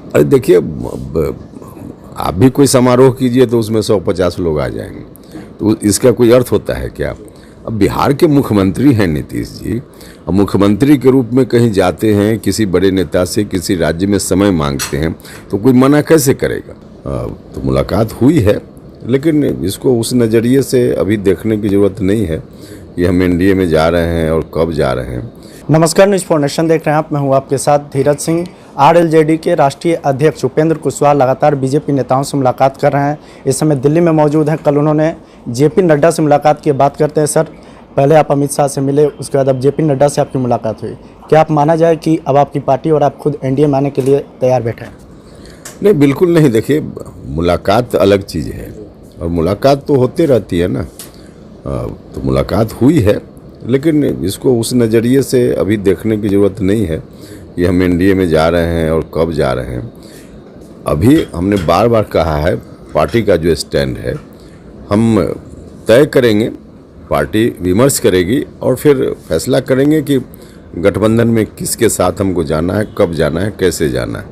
अरे देखिए, आप भी कोई समारोह कीजिए तो उसमें 150 लोग आ जाएंगे, तो इसका कोई अर्थ होता है क्या? अब बिहार के मुख्यमंत्री हैं नीतीश जी, अब मुख्यमंत्री के रूप में कहीं जाते हैं, किसी बड़े नेता से किसी राज्य में समय मांगते हैं, तो कोई मना कैसे करेगा? तो मुलाकात हुई है, लेकिन इसको उस नज़रिए से अभी देखने की ज़रूरत नहीं है कि हम एनडीए में जा रहे हैं और कब जा रहे हैं। नमस्कार, न्यूज़ फॉर नेशन देख रहे हैं आप। मैं हूं आपके साथ धीरज सिंह। आरएलजेडी के राष्ट्रीय अध्यक्ष उपेंद्र कुशवाहा लगातार बीजेपी नेताओं से मुलाकात कर रहे हैं। इस समय दिल्ली में मौजूद हैं। कल उन्होंने जेपी नड्डा से मुलाकात की। बात करते हैं सर, पहले आप अमित शाह से मिले, उसके बाद अब जेपी नड्डा से आपकी मुलाकात हुई। क्या आप माना जाए कि अब आपकी पार्टी और आप खुद एनडीए में आने के लिए तैयार बैठे हैं? नहीं, बिल्कुल नहीं। देखिए, मुलाकात अलग चीज़ है और मुलाकात तो होते रहती है ना। तो मुलाकात हुई है, लेकिन इसको उस नज़रिए से अभी देखने की ज़रूरत नहीं है कि हम एनडीए में जा रहे हैं और कब जा रहे हैं। अभी हमने बार बार कहा है, पार्टी का जो स्टैंड है हम तय करेंगे, पार्टी विमर्श करेगी और फिर फैसला करेंगे कि गठबंधन में किसके साथ हमको जाना है, कब जाना है, कैसे जाना है।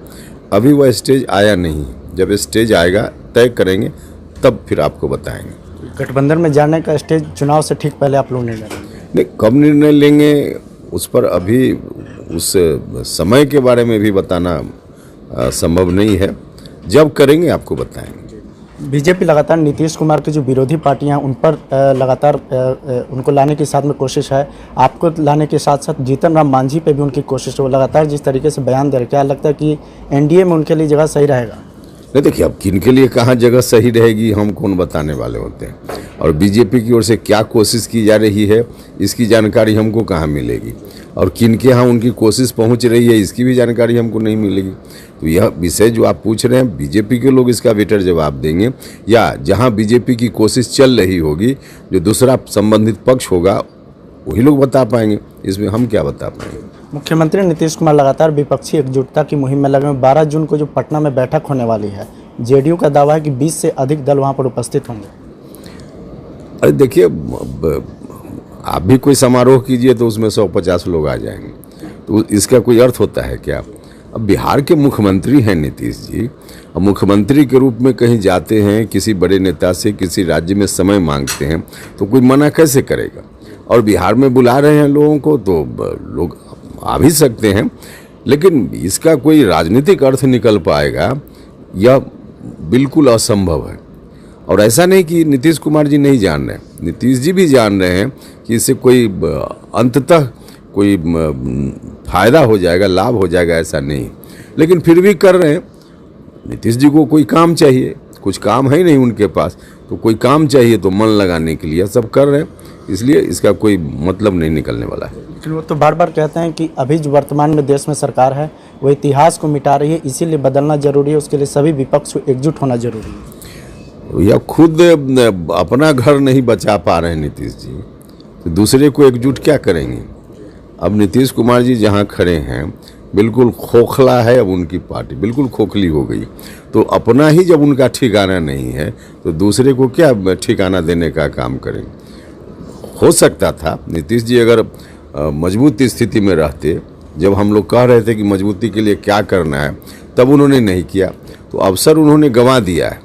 अभी वह स्टेज आया नहीं। जब स्टेज आएगा तय करेंगे, तब फिर आपको बताएंगे। गठबंधन में जाने का स्टेज चुनाव से ठीक पहले आप लोग निर्णय लेंगे? नहीं, कब निर्णय लेंगे उस पर अभी उस समय के बारे में भी बताना संभव नहीं है। जब करेंगे आपको बताएंगे। बीजेपी लगातार नीतीश कुमार की जो विरोधी पार्टियां उन पर लगातार उनको लाने की साथ में कोशिश है। आपको लाने के साथ साथ जीतन राम मांझी पे भी उनकी कोशिश है। वो लगातार जिस तरीके से बयान दे रहे, क्या लगता है कि एनडीए में उनके लिए जगह सही रहेगा? नहीं, देखिए, अब किन के लिए कहाँ जगह सही रहेगी हम कौन बताने वाले होते हैं। और बीजेपी की ओर से क्या कोशिश की जा रही है इसकी जानकारी हमको कहाँ मिलेगी, और किन के यहाँ उनकी कोशिश पहुँच रही है इसकी भी जानकारी हमको नहीं मिलेगी। तो यह विषय जो आप पूछ रहे हैं, बीजेपी के लोग इसका बेटर जवाब देंगे, या जहाँ बीजेपी की कोशिश चल रही होगी, जो दूसरा संबंधित पक्ष होगा वही लोग बता पाएंगे। इसमें हम क्या बता पाएंगे। मुख्यमंत्री नीतीश कुमार लगातार विपक्षी एकजुटता की मुहिम में लगे हैं। 12 जून को जो पटना में बैठक होने वाली है, जेडीयू का दावा है कि 20 से अधिक दल वहां पर उपस्थित होंगे। अरे देखिए, आप भी कोई समारोह कीजिए तो उसमें 150 लोग आ जाएंगे, तो इसका कोई अर्थ होता है क्या? अब बिहार के मुख्यमंत्री हैं नीतीश जी, अब मुख्यमंत्री के रूप में कहीं जाते हैं, किसी बड़े नेता से किसी राज्य में समय मांगते हैं, तो कोई मना कैसे करेगा? और बिहार में बुला रहे हैं लोगों को, तो लोग आ भी सकते हैं, लेकिन इसका कोई राजनीतिक अर्थ निकल पाएगा यह बिल्कुल असंभव है। और ऐसा नहीं कि नीतीश कुमार जी नहीं जान रहे हैं, नीतीश जी भी जान रहे हैं कि इससे कोई अंततः कोई फायदा हो जाएगा, लाभ हो जाएगा, ऐसा नहीं, लेकिन फिर भी कर रहे हैं। नीतीश जी को कोई काम चाहिए, कुछ काम है ही नहीं उनके पास, तो कोई काम चाहिए तो मन लगाने के लिए सब कर रहे हैं, इसलिए इसका कोई मतलब नहीं निकलने वाला है। लेकिन वो तो बार बार कहते हैं कि अभी जो वर्तमान में देश में सरकार है वो इतिहास को मिटा रही है, इसीलिए बदलना जरूरी है, उसके लिए सभी विपक्ष को एकजुट होना जरूरी है। या खुद अपना घर नहीं बचा पा रहे हैं नीतीश जी, तो दूसरे को एकजुट क्या करेंगे? अब नीतीश कुमार जी जहाँ खड़े हैं बिल्कुल खोखला है, अब उनकी पार्टी बिल्कुल खोखली हो गई। तो अपना ही जब उनका ठिकाना नहीं है तो दूसरे को क्या ठिकाना देने का काम करेंगे? हो सकता था नीतीश जी अगर मजबूत स्थिति में रहते, जब हम लोग कह रहे थे कि मजबूती के लिए क्या करना है, तब उन्होंने नहीं किया, तो अवसर उन्होंने गंवा दिया है।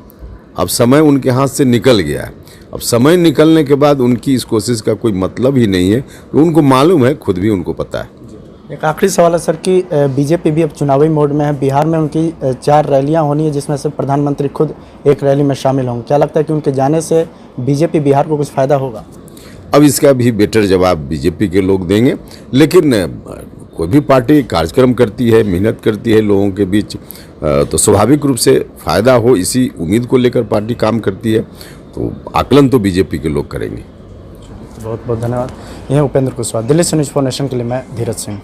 अब समय उनके हाथ से निकल गया है। अब समय निकलने के बाद उनकी इस कोशिश का कोई मतलब ही नहीं है, तो उनको मालूम है, खुद भी उनको पता है। एक आखिरी सवाल है सर कि बीजेपी भी अब चुनावी मोड में है। बिहार में उनकी 4 रैलियां होनी है, जिसमें से प्रधानमंत्री खुद एक रैली में शामिल होंगे। क्या लगता है कि उनके जाने से बीजेपी बिहार को कुछ फ़ायदा होगा? अब इसका भी बेटर जवाब बीजेपी के लोग देंगे, लेकिन कोई भी पार्टी कार्यक्रम करती है, मेहनत करती है लोगों के बीच, तो स्वाभाविक रूप से फ़ायदा हो इसी उम्मीद को लेकर पार्टी काम करती है, तो आकलन तो बीजेपी के लोग करेंगे। बहुत बहुत धन्यवाद। यह उपेंद्र कुशवाहा, दिल्ली से न्यूज़ फॉर नेशन के लिए मैं धीरज सिंह।